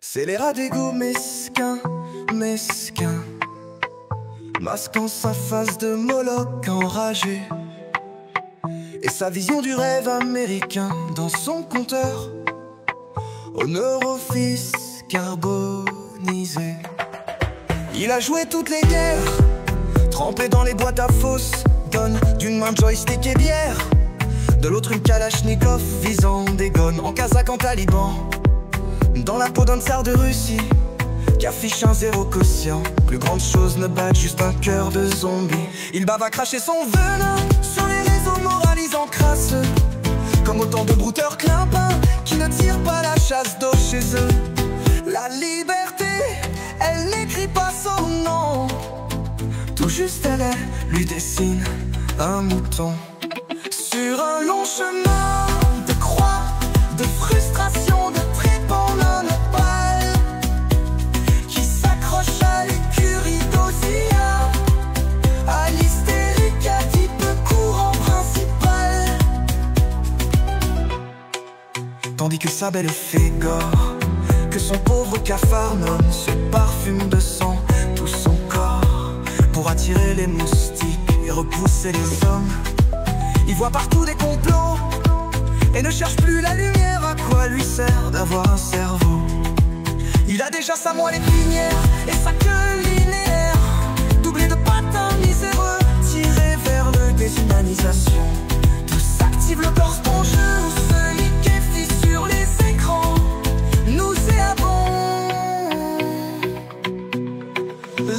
C'est les rats d'égout mesquins, mesquins, masquant sa face de Moloch enragé et sa vision du rêve américain dans son compteur au neurofils carbonisé. Il a joué toutes les guerres, trempé dans les boîtes à fausses, donne d'une main joystick et bière, de l'autre une kalachnikov visant des gones en kazakh en taliban, dans la peau d'un tsar de Russie qui affiche un zéro quotient. Plus grande chose ne bat juste un cœur de zombie. Il bave à cracher son venin sur les réseaux moralisants crasseux, comme autant de brouteurs climpins qui ne tirent pas la chasse d'eau chez eux. La liberté, elle n'écrit pas son nom, tout juste elle lui dessine un mouton sur un long chemin de croix, de frustration, de tripes en monopale qui s'accroche à l'écurie d'Ozia, à l'hystérique à type courant principal. Tandis que sa belle Fégor, que son pauvre Capharnaüm se parfume de sang tout son corps pour attirer les moustiques et repousser les hommes. Il voit partout des complots et ne cherche plus la lumière. À quoi lui sert d'avoir un cerveau? Il a déjà sa moelle épinière et sa queue linéaire, doublée de patins miséreux, tirés vers le déshumanisation. Tous activent le corps spongieux où se liquéfie sur les écrans nauséabonds.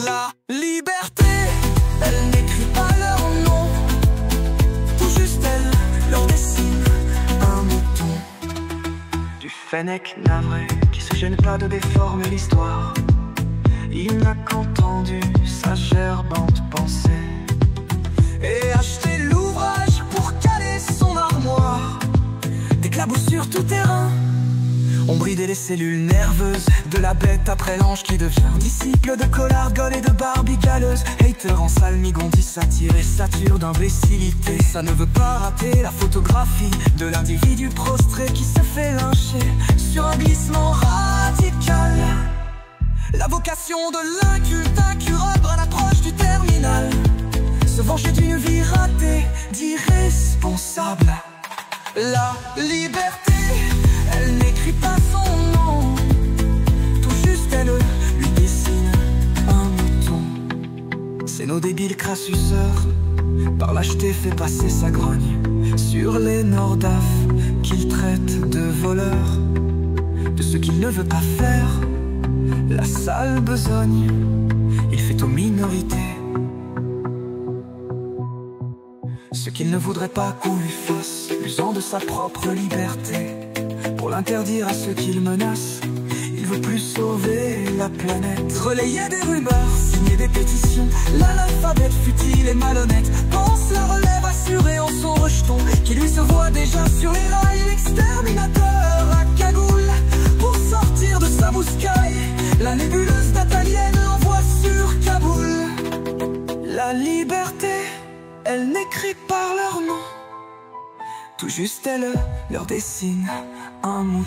La liberté, elle n'écrit pas leur nom, tout juste elle leur dessine un mouton. Du fennec navré qui se gêne pas de déformer l'histoire, il n'a qu'entendu sa gerbante pensée et acheté l'ouvrage pour caler son armoire. D'éclaboussures tout terrain ont bridé les cellules nerveuses de la bête après l'ange qui devient disciple de Collard, Gaulle et de Barbie galeuse. Hater en salmigondis, satire et sature d'imbécilité. Ça ne veut pas rater la photographie de l'individu prostré qui se fait lyncher sur un glissement radical. La vocation de l'inculte incurable à l'approche du terminal, se venger d'une vie ratée d'irresponsable. La liberté, elle n'écrit pas son nom, tout juste elle lui dessine un mouton. C'est nos débiles crassuceurs, par lâcheté fait passer sa grogne sur les Nordaf qu'il traite de voleurs, de ce qu'il ne veut pas faire, la sale besogne, il fait aux minorités ce qu'il ne voudrait pas qu'on lui fasse, usant de sa propre liberté pour l'interdire à ceux qu'il menace. Il veut plus sauver la planète, relayer des rumeurs, signer des pétitions. L'alphabet futile et malhonnête pense la relève assurée en son rejeton, qui lui se voit déjà sur les rails. L'exterminateur à cagoule pour sortir de sa mouscaille, la nébuleuse d'Atalienne l'envoie sur Kaboul. La liberté, elle n'écrit pas leur nom, tout juste elle leur dessine un mouton.